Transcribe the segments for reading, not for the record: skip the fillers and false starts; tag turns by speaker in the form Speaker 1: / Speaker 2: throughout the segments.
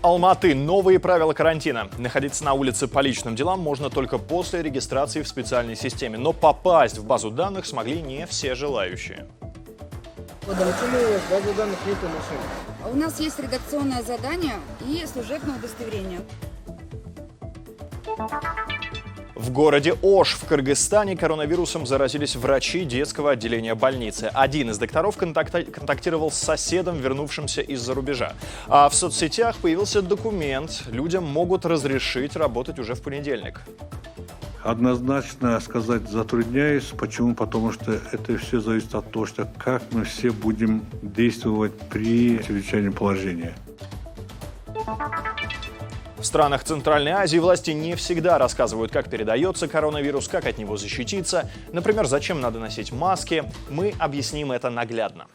Speaker 1: Алматы. Новые правила карантина. Находиться на улице по личным делам можно только после регистрации в специальной системе. Но попасть в базу данных смогли не все желающие.
Speaker 2: Почему у вас в базе данных нет машин?
Speaker 3: У нас есть редакционное задание и служебное удостоверение.
Speaker 1: В городе Ош в Кыргызстане коронавирусом заразились врачи детского отделения больницы. Один из докторов контактировал с соседом, вернувшимся из-за рубежа. А в соцсетях появился документ. Людям могут разрешить работать уже в понедельник.
Speaker 4: Однозначно сказать затрудняюсь. Почему? Потому что это все зависит от того, что как мы все будем действовать при чрезвычайном положении.
Speaker 1: В странах Центральной Азии власти не всегда рассказывают, как передается коронавирус, как от него защититься. Например, зачем надо носить маски. Мы объясним это наглядно.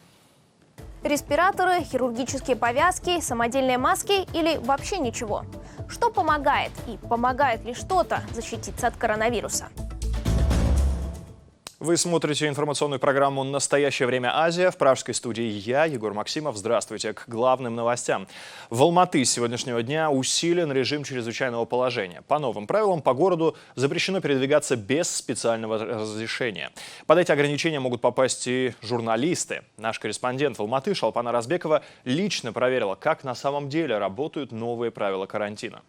Speaker 5: Респираторы, хирургические повязки, самодельные маски или вообще ничего? Что помогает и помогает ли что-то защититься от коронавируса?
Speaker 1: Вы смотрите информационную программу «Настоящее время Азия». В пражской студии я, Егор Максимов. Здравствуйте. К главным новостям. В Алматы с сегодняшнего дня усилен режим чрезвычайного положения. По новым правилам по городу запрещено передвигаться без специального разрешения. Под эти ограничения могут попасть и журналисты. Наш корреспондент в Алматы Шолпан Оразбекова лично проверила, как на самом деле работают новые правила карантина.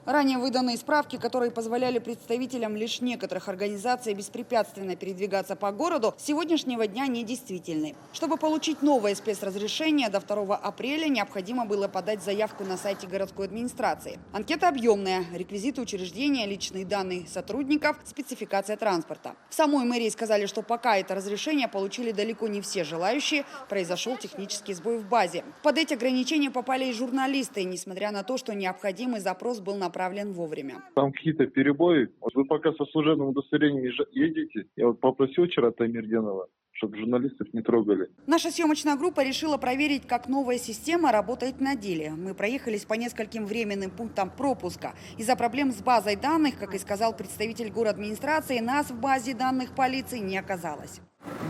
Speaker 3: Ранее выданные справки, которые позволяли представителям лишь некоторых организаций беспрепятственно передвигаться по городу, с сегодняшнего дня недействительны. Чтобы получить новое спецразрешение, до 2 апреля необходимо было подать заявку на сайте городской администрации. Анкета объемная, реквизиты учреждения, личные данные сотрудников, спецификация транспорта. В самой мэрии сказали, что пока это разрешение получили далеко не все желающие, произошел технический сбой в базе. Под эти ограничения попали и журналисты, несмотря на то, что необходимый запрос был направлен вовремя.
Speaker 6: Там какие-то перебои. Вы пока со служебным удостоверением едете. Я попросил вчера Таймирденова, чтобы журналистов не трогали.
Speaker 3: Наша съемочная группа решила проверить, как новая система работает на деле. Мы проехались по нескольким временным пунктам пропуска. Из-за проблем с базой данных, как и сказал представитель городадминистрации, нас в базе данных полиции не оказалось.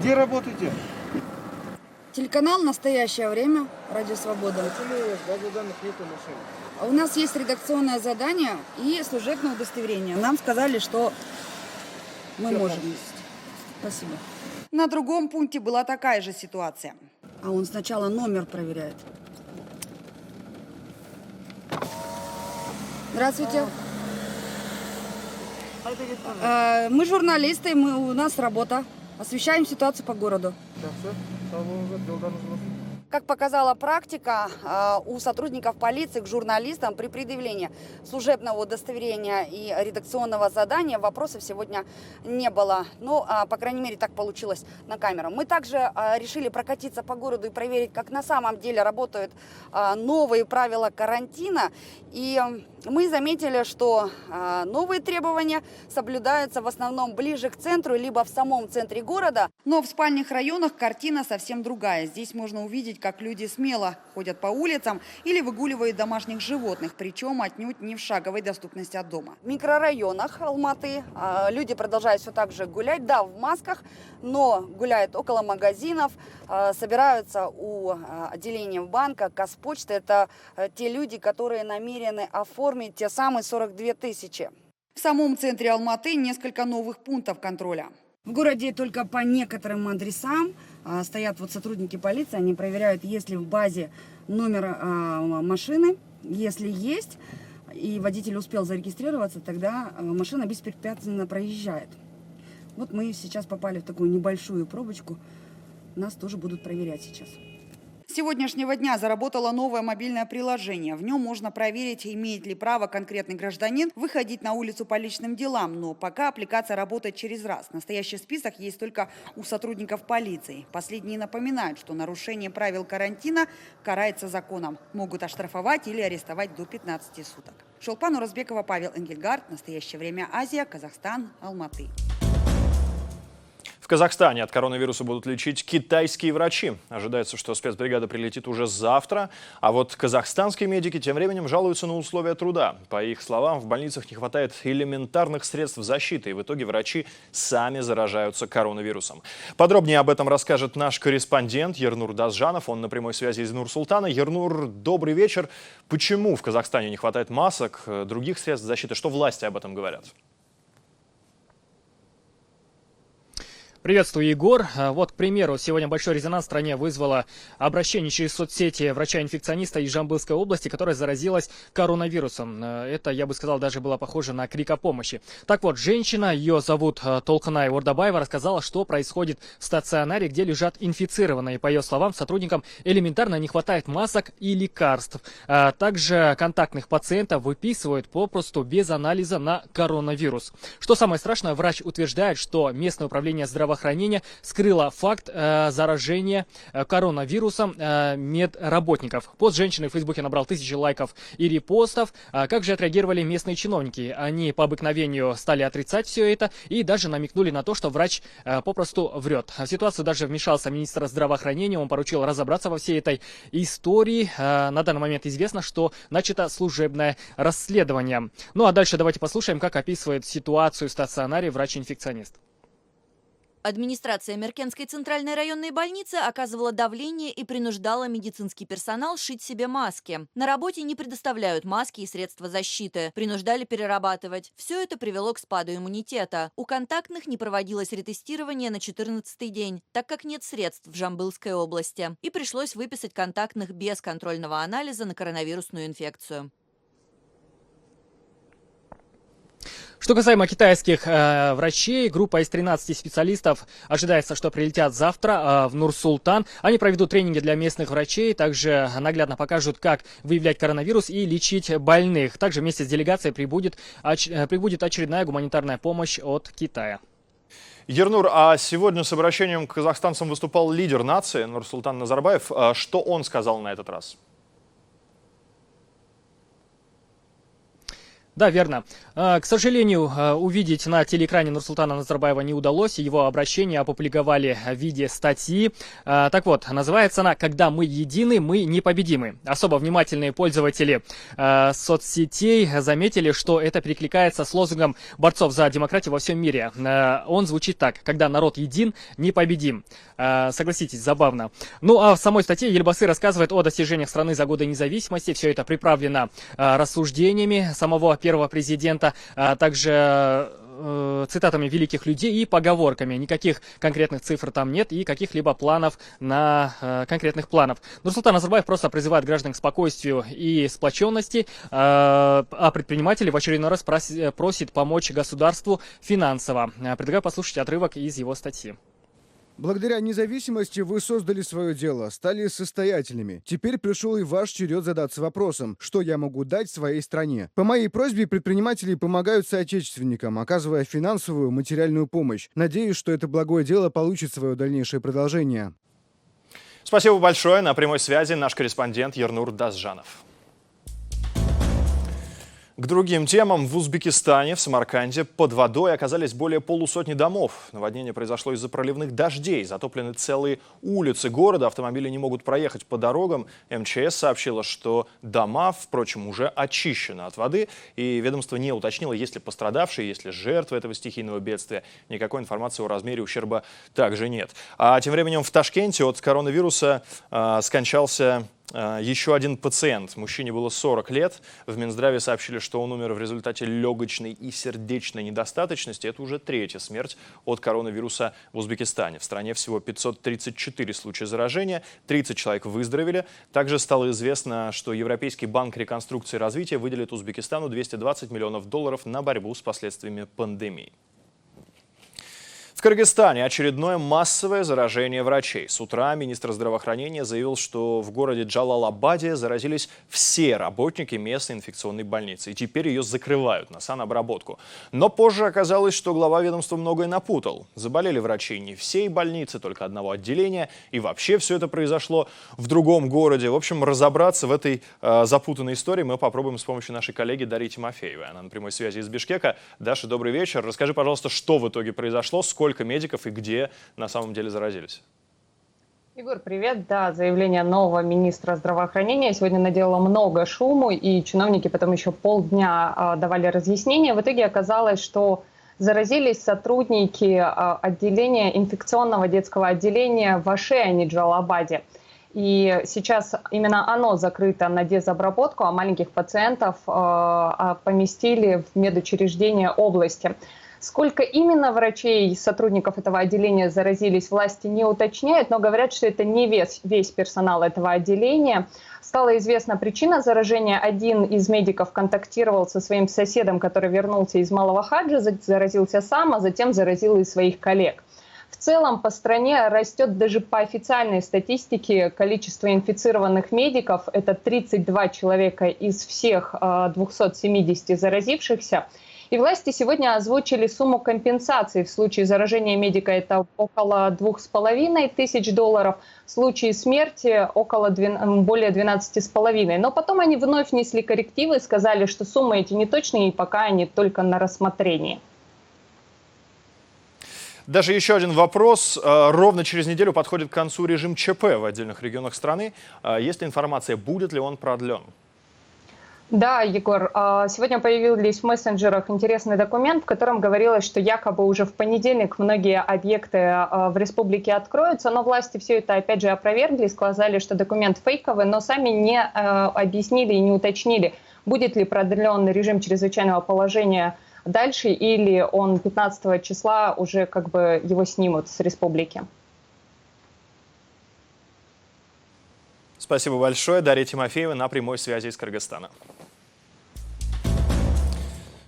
Speaker 2: Где работаете?
Speaker 3: Телеканал «Настоящее время», Радио Свобода.
Speaker 2: Почему у вас в базе данных нет машин?
Speaker 3: У нас есть редакционное задание и служебное удостоверение. Нам сказали, что мы можем ездить. Спасибо. На другом пункте была такая же ситуация. А он сначала номер проверяет. Здравствуйте. Мы журналисты, у нас работа. Освещаем ситуацию по городу. Как показала практика, у сотрудников полиции к журналистам при предъявлении служебного удостоверения и редакционного задания вопросов сегодня не было. Ну, по крайней мере, так получилось на камеру. Мы также решили прокатиться по городу и проверить, как на самом деле работают новые правила карантина. И мы заметили, что новые требования соблюдаются в основном ближе к центру, либо в самом центре города. Но в спальных районах картина совсем другая. Здесь можно увидеть, как люди смело ходят по улицам или выгуливают домашних животных, причем отнюдь не в шаговой доступности от дома. В микрорайонах Алматы люди продолжают все так же гулять, да, в масках, но гуляют около магазинов, собираются у отделения банка, Казпочты. Это те люди, которые намерены оформить те самые 42 тысячи. В самом центре Алматы несколько новых пунктов контроля. В городе только по некоторым адресам стоят сотрудники полиции, они проверяют, есть ли в базе номер машины. Если есть, и водитель успел зарегистрироваться, тогда машина беспрепятственно проезжает. Вот мы сейчас попали в такую небольшую пробочку, нас тоже будут проверять сейчас. С сегодняшнего дня заработало новое мобильное приложение. В нем можно проверить, имеет ли право конкретный гражданин выходить на улицу по личным делам. Но пока аппликация работает через раз. Настоящий список есть только у сотрудников полиции. Последние напоминают, что нарушение правил карантина карается законом. Могут оштрафовать или арестовать до 15 суток. Шолпан Оразбекова, Павел Энгельгард. Настоящее время Азия, Казахстан, Алматы.
Speaker 1: В Казахстане от коронавируса будут лечить китайские врачи. Ожидается, что спецбригада прилетит уже завтра. А вот казахстанские медики тем временем жалуются на условия труда. По их словам, в больницах не хватает элементарных средств защиты. И в итоге врачи сами заражаются коронавирусом. Подробнее об этом расскажет наш корреспондент Ернур Дазжанов. Он на прямой связи из Нур-Султана. Ернур, добрый вечер. Почему в Казахстане не хватает масок, других средств защиты? Что власти об этом говорят?
Speaker 7: Приветствую, Егор. Вот, к примеру, сегодня большой резонанс в стране вызвало обращение через соцсети врача-инфекциониста из Жамбылской области, которая заразилась коронавирусом. Это, я бы сказал, даже было похоже на крик о помощи. Так вот, женщина, ее зовут Толкунай Ордабаева, рассказала, что происходит в стационаре, где лежат инфицированные. По ее словам, сотрудникам элементарно не хватает масок и лекарств. Также контактных пациентов выписывают попросту без анализа на коронавирус. Что самое страшное, врач утверждает, что местное управление здравоохранения скрыло факт заражения коронавирусом медработников. Пост женщины в Фейсбуке набрал тысячи лайков и репостов. Как же отреагировали местные чиновники? Они по обыкновению стали отрицать все это и даже намекнули на то, что врач попросту врет. В ситуацию даже вмешался министр здравоохранения. Он поручил разобраться во всей этой истории. На данный момент известно, что начато служебное расследование. Ну а дальше давайте послушаем, как описывает ситуацию в стационаре врач-инфекционист.
Speaker 8: Администрация Меркенской центральной районной больницы оказывала давление и принуждала медицинский персонал шить себе маски. На работе не предоставляют маски и средства защиты. Принуждали перерабатывать. Все это привело к спаду иммунитета. У контактных не проводилось ретестирование на 14-й день, так как нет средств в Жамбылской области. И пришлось выписать контактных без контрольного анализа на коронавирусную инфекцию.
Speaker 7: Что касаемо китайских врачей, группа из 13 специалистов ожидается, что прилетят завтра в Нур-Султан. Они проведут тренинги для местных врачей, также наглядно покажут, как выявлять коронавирус и лечить больных. Также вместе с делегацией прибудет очередная гуманитарная помощь от Китая.
Speaker 1: Ернур, а сегодня с обращением к казахстанцам выступал лидер нации Нурсултан Назарбаев. Что он сказал на этот раз?
Speaker 7: Да, верно. К сожалению, увидеть на телеэкране Нурсултана Назарбаева не удалось. Его обращение опубликовали в виде статьи. Так вот, называется она «Когда мы едины, мы непобедимы». Особо внимательные пользователи соцсетей заметили, что это перекликается с лозунгом борцов за демократию во всем мире. Он звучит так: «Когда народ един, непобедим». Согласитесь, забавно. Ну а в самой статье Ельбасы рассказывает о достижениях страны за годы независимости. Все это приправлено рассуждениями самого первого президента, также цитатами великих людей и поговорками. Никаких конкретных цифр там нет и каких-либо планов на конкретных планов. Нурсултан Назарбаев просто призывает граждан к спокойствию и сплоченности, а предприниматели в очередной раз просит помочь государству финансово. Предлагаю послушать отрывок из его статьи.
Speaker 9: Благодаря независимости вы создали свое дело, стали состоятельными. Теперь пришел и ваш черед задаться вопросом, что я могу дать своей стране. По моей просьбе предприниматели помогают соотечественникам, оказывая финансовую, материальную помощь. Надеюсь, что это благое дело получит свое дальнейшее продолжение.
Speaker 1: Спасибо большое. На прямой связи наш корреспондент Ернур Дазжанов. К другим темам. В Узбекистане, в Самарканде, под водой оказались более полусотни домов. Наводнение произошло из-за проливных дождей. Затоплены целые улицы города. Автомобили не могут проехать по дорогам. МЧС сообщила, что дома, впрочем, уже очищены от воды. И ведомство не уточнило, есть ли пострадавшие, есть ли жертвы этого стихийного бедствия. Никакой информации о размере ущерба также нет. А тем временем в Ташкенте от коронавируса скончался еще один пациент. Мужчине было 40 лет. В Минздраве сообщили, что он умер в результате легочной и сердечной недостаточности. Это уже третья смерть от коронавируса в Узбекистане. В стране всего 534 случая заражения, 30 человек выздоровели. Также стало известно, что Европейский банк реконструкции и развития выделит Узбекистану $220 миллионов на борьбу с последствиями пандемии. В Кыргызстане очередное массовое заражение врачей. С утра министр здравоохранения заявил, что в городе Джалал-Абаде заразились все работники местной инфекционной больницы. И теперь ее закрывают на санобработку. Но позже оказалось, что глава ведомства многое напутал. Заболели врачи не всей больницы, только одного отделения. И вообще все это произошло в другом городе. В общем, разобраться в этой запутанной истории мы попробуем с помощью нашей коллеги Дарьи Тимофеевой. Она на прямой связи из Бишкека. Даша, добрый вечер. Расскажи, пожалуйста, что в итоге произошло, сколько сколько медиков и где на самом деле заразились.
Speaker 10: Егор, привет. Да, заявление нового министра здравоохранения сегодня наделало много шуму, и чиновники потом еще полдня давали разъяснения. В итоге оказалось, что заразились сотрудники отделения инфекционного детского отделения в Аше, а не Джалалабаде. И сейчас именно оно закрыто на дезобработку, а маленьких пациентов поместили в медучреждения области. Сколько именно врачей и сотрудников этого отделения заразились, власти не уточняют, но говорят, что это не весь персонал этого отделения. Стала известна причина заражения. Один из медиков контактировал со своим соседом, который вернулся из Малого Хаджа, заразился сам, а затем заразил и своих коллег. В целом по стране растет даже по официальной статистике количество инфицированных медиков. Это 32 человека из всех 270 заразившихся. И власти сегодня озвучили сумму компенсации. В случае заражения медика это около $2500. В случае смерти более 12,5. Но потом они вновь внесли коррективы и сказали, что суммы эти неточные и пока они только на рассмотрении.
Speaker 1: Даже еще один вопрос. Ровно через неделю подходит к концу режим ЧП в отдельных регионах страны. Есть ли информация, будет ли он продлен?
Speaker 10: Да, Егор, сегодня появились в мессенджерах интересный документ, в котором говорилось, что якобы уже в понедельник многие объекты в республике откроются, но власти все это опять же опровергли, сказали, что документ фейковый, но сами не объяснили и не уточнили, будет ли продлен режим чрезвычайного положения дальше или он 15 числа уже как бы его снимут с республики.
Speaker 1: Спасибо большое. Дарья Тимофеева на прямой связи из Кыргызстана.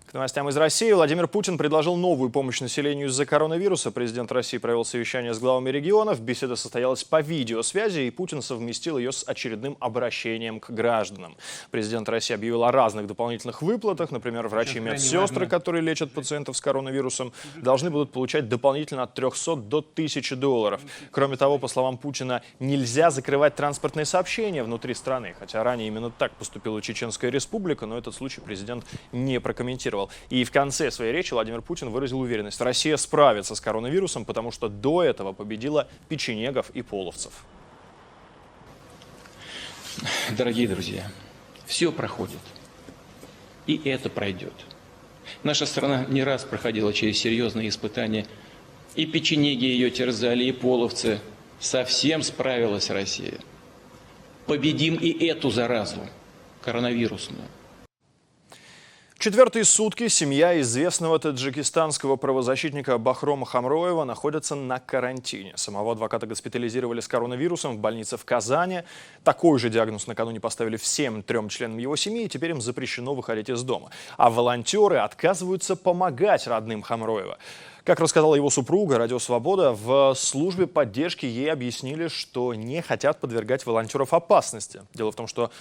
Speaker 1: К новостям из России. Владимир Путин предложил новую помощь населению из-за коронавируса. Президент России провел совещание с главами регионов. Беседа состоялась по видеосвязи, и Путин совместил ее с очередным обращением к гражданам. Президент России объявил о разных дополнительных выплатах. Например, врачи и медсестры, которые лечат пациентов с коронавирусом, должны будут получать дополнительно от $300 до $1000. Кроме того, по словам Путина, нельзя закрывать транспортные сообщения внутри страны. Хотя ранее именно так поступила Чеченская Республика, но этот случай президент не прокомментировал. И в конце своей речи Владимир Путин выразил уверенность: Россия справится с коронавирусом, потому что до этого победила печенегов и половцев.
Speaker 11: Дорогие друзья, все проходит. И это пройдет. Наша страна не раз проходила через серьезные испытания. И печенеги ее терзали, и половцы. Совсем справилась Россия. Победим и эту заразу, коронавирусную.
Speaker 1: Четвертые сутки семья известного таджикистанского правозащитника Бахрома Хамроева находится на карантине. Самого адвоката госпитализировали с коронавирусом в больнице в Казани. Такой же диагноз накануне поставили всем 3 членам его семьи, и теперь им запрещено выходить из дома. А волонтеры отказываются помогать родным Хамроева. Как рассказала его супруга, Радио Свобода, в службе поддержки ей объяснили, что не хотят подвергать волонтеров опасности. Дело в том, что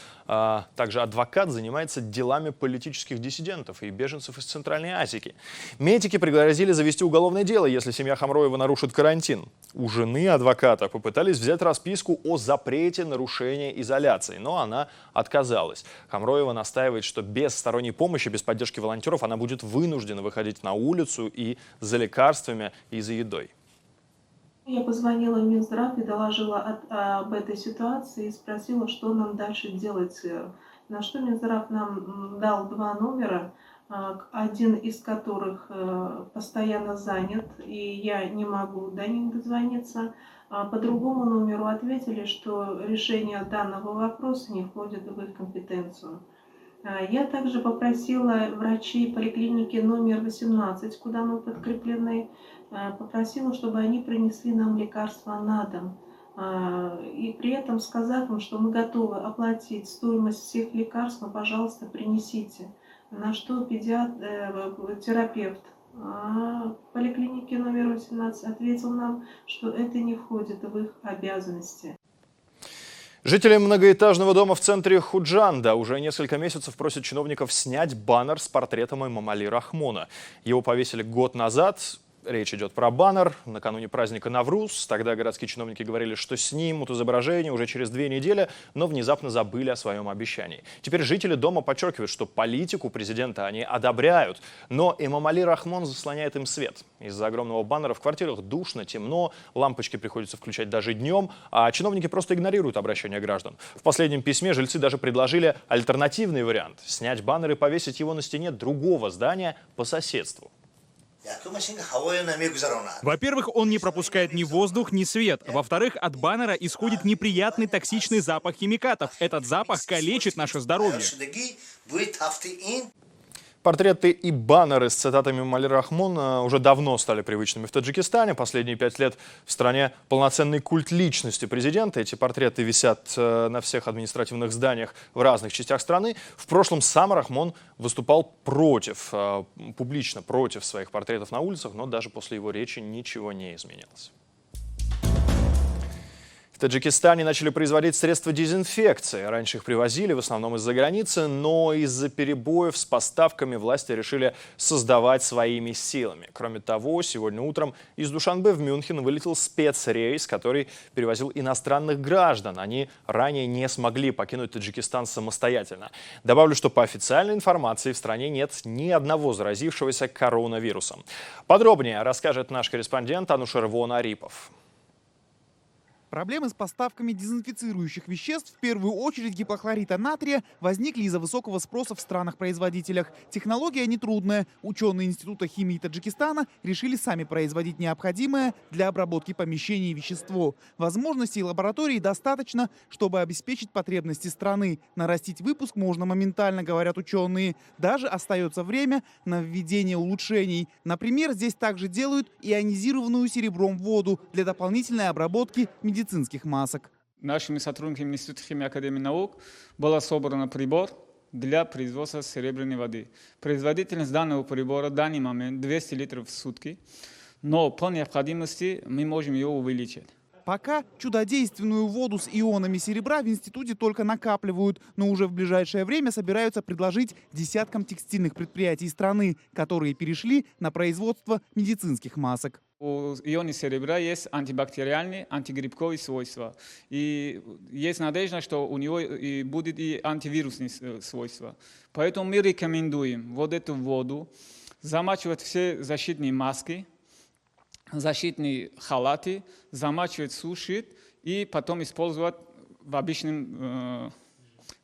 Speaker 1: также адвокат занимается делами политических диссидентов и беженцев из Центральной Азии. Медики пригрозили завести уголовное дело, если семья Хамроева нарушит карантин. У жены адвоката попытались взять расписку о запрете нарушения изоляции, но она отказалась. Хамроева настаивает, что без сторонней помощи, без поддержки волонтеров она будет вынуждена выходить на улицу и за лекарствами и за едой.
Speaker 12: Я позвонила в Минздрав и доложила об этой ситуации и спросила, что нам дальше делать. На что Минздрав нам дал 2 номера, один из которых постоянно занят, и я не могу до них дозвониться. По другому номеру ответили, что решение данного вопроса не входит в их компетенцию. Я также попросила врачей поликлиники номер 18, куда мы подкреплены, попросила, чтобы они принесли нам лекарства на дом. И при этом сказав им, что мы готовы оплатить стоимость всех лекарств, но, пожалуйста, принесите. На что терапевт поликлиники номер 18 ответил нам, что это не входит в их обязанности.
Speaker 1: Жители многоэтажного дома в центре Худжанда уже несколько месяцев просят чиновников снять баннер с портретом Эмомали Рахмона. Его повесили год назад. Речь идет про баннер накануне праздника Навруз. Тогда городские чиновники говорили, что снимут изображение уже через 2 недели, но внезапно забыли о своем обещании. Теперь жители дома подчеркивают, что политику президента они одобряют, но Эмомали Рахмон заслоняет им свет. Из-за огромного баннера в квартирах душно, темно, лампочки приходится включать даже днем, а чиновники просто игнорируют обращения граждан. В последнем письме жильцы даже предложили альтернативный вариант – снять баннер и повесить его на стене другого здания по соседству.
Speaker 13: Во-первых, он не пропускает ни воздух, ни свет. Во-вторых, от баннера исходит неприятный токсичный запах химикатов. Этот запах калечит наше здоровье.
Speaker 1: Портреты и баннеры с цитатами Эмомали Рахмона уже давно стали привычными в Таджикистане. Последние 5 лет в стране полноценный культ личности президента. Эти портреты висят на всех административных зданиях в разных частях страны. В прошлом сам Рахмон выступал публично против своих портретов на улицах, но даже после его речи ничего не изменилось. В Таджикистане начали производить средства дезинфекции. Раньше их привозили в основном из-за границы, но из-за перебоев с поставками власти решили создавать своими силами. Кроме того, сегодня утром из Душанбе в Мюнхен вылетел спецрейс, который перевозил иностранных граждан. Они ранее не смогли покинуть Таджикистан самостоятельно. Добавлю, что по официальной информации в стране нет ни одного заразившегося коронавирусом. Подробнее расскажет наш корреспондент Анушервон Арипов.
Speaker 14: Проблемы с поставками дезинфицирующих веществ, в первую очередь гипохлорита натрия, возникли из-за высокого спроса в странах-производителях. Технология нетрудная. Ученые Института химии Таджикистана решили сами производить необходимое для обработки помещений вещество. Возможностей лаборатории достаточно, чтобы обеспечить потребности страны. Нарастить выпуск можно моментально, говорят ученые. Даже остается время на введение улучшений. Например, здесь также делают ионизированную серебром воду для дополнительной обработки медицинских масок.
Speaker 15: Нашими сотрудниками Института химии Академии наук был собран прибор для производства серебряной воды. Производительность данного прибора в данный момент 200 литров в сутки, но по необходимости мы можем ее увеличить.
Speaker 14: Пока чудодейственную воду с ионами серебра в институте только накапливают, но уже в ближайшее время собираются предложить десяткам текстильных предприятий страны, которые перешли на производство медицинских масок.
Speaker 15: У ионы серебра есть антибактериальные, антигрибковые свойства. И есть надежда, что у него и будет и антивирусные свойства. Поэтому мы рекомендуем вот эту воду замачивать все защитные маски, защитные халаты, замачивать, сушить и потом использовать в обычном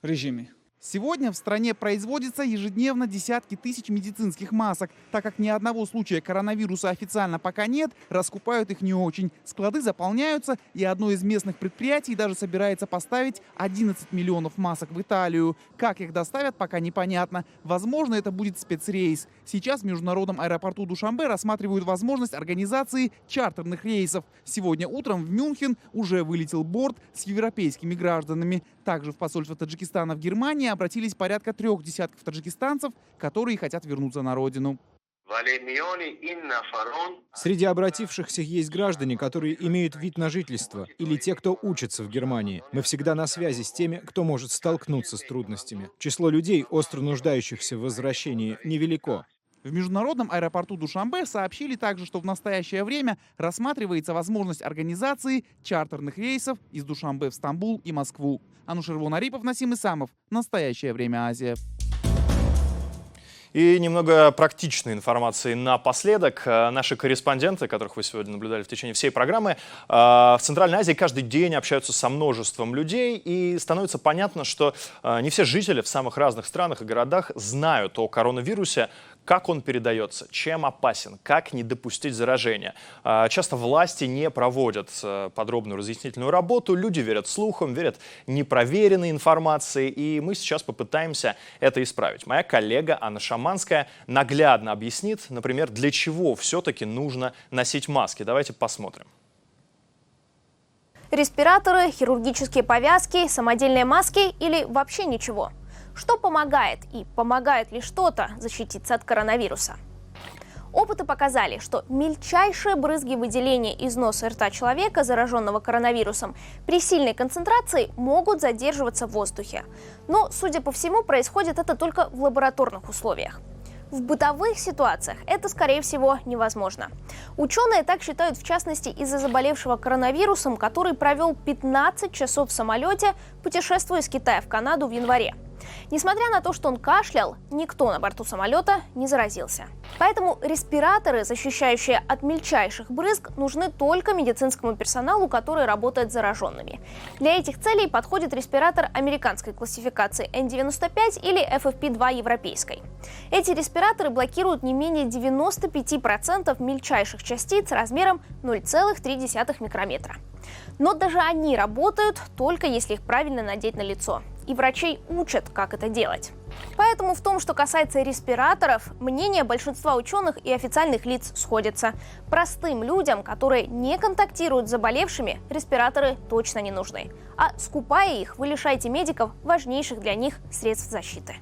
Speaker 15: режиме.
Speaker 14: Сегодня в стране производится ежедневно десятки тысяч медицинских масок. Так как ни одного случая коронавируса официально пока нет, раскупают их не очень. Склады заполняются, и одно из местных предприятий даже собирается поставить 11 миллионов масок в Италию. Как их доставят, пока непонятно. Возможно, это будет спецрейс. Сейчас в международном аэропорту Душанбе рассматривают возможность организации чартерных рейсов. Сегодня утром в Мюнхен уже вылетел борт с европейскими гражданами. Также в посольство Таджикистана в Германии обратились порядка 3 десятков таджикистанцев, которые хотят вернуться на родину.
Speaker 16: Среди обратившихся есть граждане, которые имеют вид на жительство, или те, кто учится в Германии. Мы всегда на связи с теми, кто может столкнуться с трудностями. Число людей, остро нуждающихся в возвращении, невелико.
Speaker 14: В международном аэропорту Душанбе сообщили также, что в настоящее время рассматривается возможность организации чартерных рейсов из Душанбе в Стамбул и Москву. Анушервон Арипов, Насим Исамов. Настоящее время Азия.
Speaker 1: И немного практичной информации напоследок. Наши корреспонденты, которых вы сегодня наблюдали в течение всей программы, в Центральной Азии каждый день общаются со множеством людей, и становится понятно, что не все жители в самых разных странах и городах знают о коронавирусе, как он передается, чем опасен, как не допустить заражения. Часто власти не проводят подробную разъяснительную работу, люди верят слухам, верят непроверенной информации, и мы сейчас попытаемся это исправить. Моя коллега Анна Шаманская наглядно объяснит, например, для чего все-таки нужно носить маски. Давайте посмотрим.
Speaker 5: Респираторы, хирургические повязки, самодельные маски или вообще ничего? Что помогает и помогает ли что-то защититься от коронавируса? Опыты показали, что мельчайшие брызги выделения из носа и рта человека, зараженного коронавирусом, при сильной концентрации могут задерживаться в воздухе. Но, судя по всему, происходит это только в лабораторных условиях. В бытовых ситуациях это, скорее всего, невозможно. Ученые так считают, в частности, из-за заболевшего коронавирусом, который провел 15 часов в самолете, путешествуя из Китая в Канаду в январе. Несмотря на то, что он кашлял, никто на борту самолета не заразился. Поэтому респираторы, защищающие от мельчайших брызг, нужны только медицинскому персоналу, который работает с зараженными. Для этих целей подходит респиратор американской классификации N95 или FFP2 европейской. Эти респираторы блокируют не менее 95% мельчайших частиц размером 0,3 микрометра. Но даже они работают только если их правильно надеть на лицо. И врачей учат, как это делать. Поэтому в том, что касается респираторов, мнения большинства ученых и официальных лиц сходятся. Простым людям, которые не контактируют с заболевшими, респираторы точно не нужны. А скупая их, вы лишаете медиков важнейших для них средств защиты.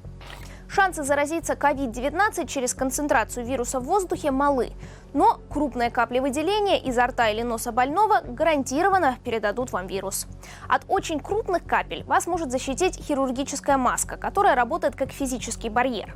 Speaker 5: Шансы заразиться COVID-19 через концентрацию вируса в воздухе малы, но крупные капли выделения изо рта или носа больного гарантированно передадут вам вирус. От очень крупных капель вас может защитить хирургическая маска, которая работает как физический барьер.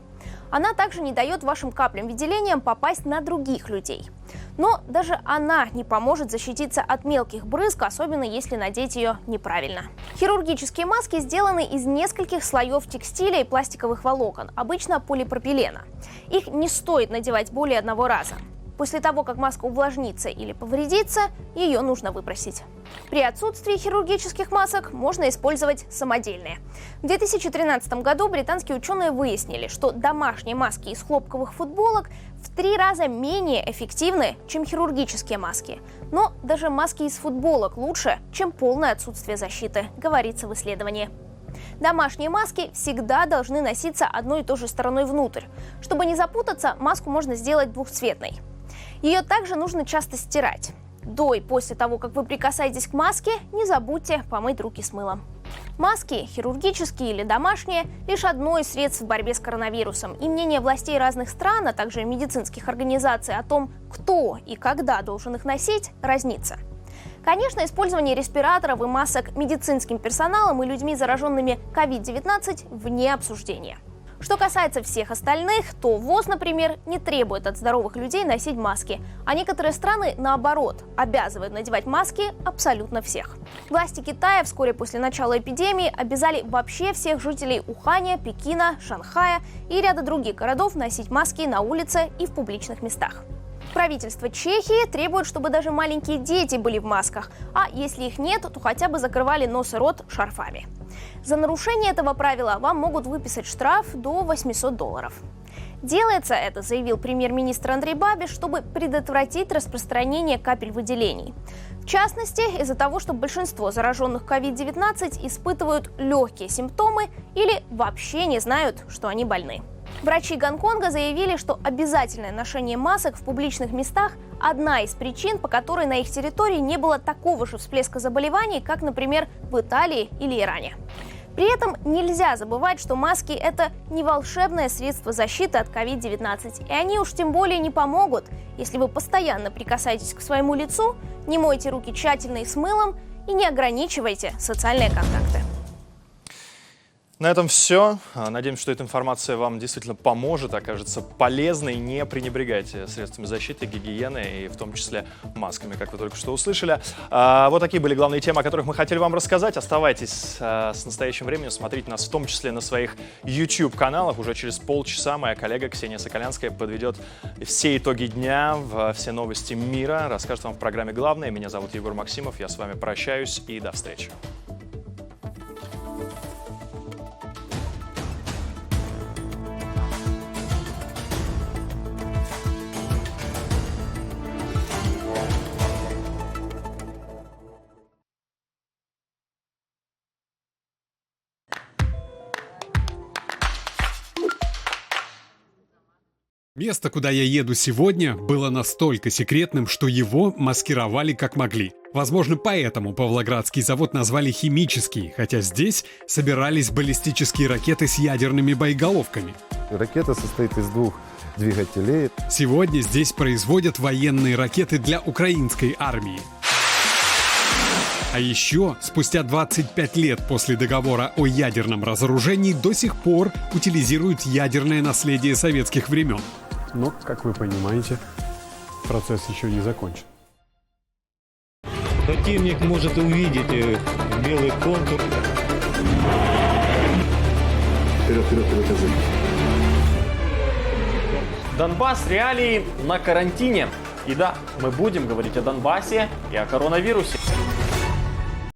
Speaker 5: Она также не дает вашим каплям выделениям попасть на других людей. Но даже она не поможет защититься от мелких брызг, особенно если надеть ее неправильно. Хирургические маски сделаны из нескольких слоев текстиля и пластиковых волокон, обычно полипропилена. Их не стоит надевать более одного раза. После того, как маска увлажнится или повредится, ее нужно выбросить. При отсутствии хирургических масок можно использовать самодельные. В 2013 году британские ученые выяснили, что домашние маски из хлопковых футболок в 3 раза менее эффективны, чем хирургические маски. Но даже маски из футболок лучше, чем полное отсутствие защиты, говорится в исследовании. Домашние маски всегда должны носиться одной и той же стороной внутрь. Чтобы не запутаться, маску можно сделать двухцветной. Ее также нужно часто стирать. До и после того, как вы прикасаетесь к маске, не забудьте помыть руки с мылом. Маски, хирургические или домашние, лишь одно из средств в борьбе с коронавирусом. И мнение властей разных стран, а также медицинских организаций о том, кто и когда должен их носить, разнится. Конечно, использование респираторов и масок медицинским персоналом и людьми, зараженными COVID-19, вне обсуждения. Что касается всех остальных, то ВОЗ, например, не требует от здоровых людей носить маски, а некоторые страны, наоборот, обязывают надевать маски абсолютно всех. Власти Китая вскоре после начала эпидемии обязали вообще всех жителей Уханя, Пекина, Шанхая и ряда других городов носить маски на улице и в публичных местах. Правительство Чехии требует, чтобы даже маленькие дети были в масках, а если их нет, то хотя бы закрывали нос и рот шарфами. За нарушение этого правила вам могут выписать штраф до $800. Делается это, заявил премьер-министр Андрей Бабиш, чтобы предотвратить распространение капель выделений. В частности, из-за того, что большинство зараженных COVID-19 испытывают легкие симптомы или вообще не знают, что они больны. Врачи Гонконга заявили, что обязательное ношение масок в публичных местах – одна из причин, по которой на их территории не было такого же всплеска заболеваний, как, например, в Италии или Иране. При этом нельзя забывать, что маски – это не волшебное средство защиты от COVID-19, и они уж тем более не помогут, если вы постоянно прикасаетесь к своему лицу, не мойте руки тщательно и с мылом и не ограничивайте социальные контакты.
Speaker 1: На этом все. Надеемся, что эта информация вам действительно поможет, окажется полезной. Не пренебрегайте средствами защиты, гигиены и в том числе масками, как вы только что услышали. Вот такие были главные темы, о которых мы хотели вам рассказать. Оставайтесь с настоящим временем, смотрите нас в том числе на своих YouTube-каналах. Уже через полчаса моя коллега Ксения Соколянская подведет все итоги дня, все новости мира, расскажет вам в программе «Главное». Меня зовут Егор Максимов, я с вами прощаюсь и до встречи.
Speaker 17: Место, куда я еду сегодня, было настолько секретным, что его маскировали как могли. Возможно, поэтому Павлоградский завод назвали химический, хотя здесь собирались баллистические ракеты с ядерными боеголовками.
Speaker 18: Ракета состоит из 2 двигателей.
Speaker 17: Сегодня здесь производят военные ракеты для украинской армии. А еще, спустя 25 лет после договора о ядерном разоружении, до сих пор утилизируют ядерное наследие советских времен.
Speaker 19: Но, как вы понимаете, процесс еще не закончен.
Speaker 20: Противник может увидеть белый контур.
Speaker 19: Вперед, вперед, вперед,
Speaker 21: Донбасс, реалии на карантине. И да, мы будем говорить о Донбассе и о коронавирусе.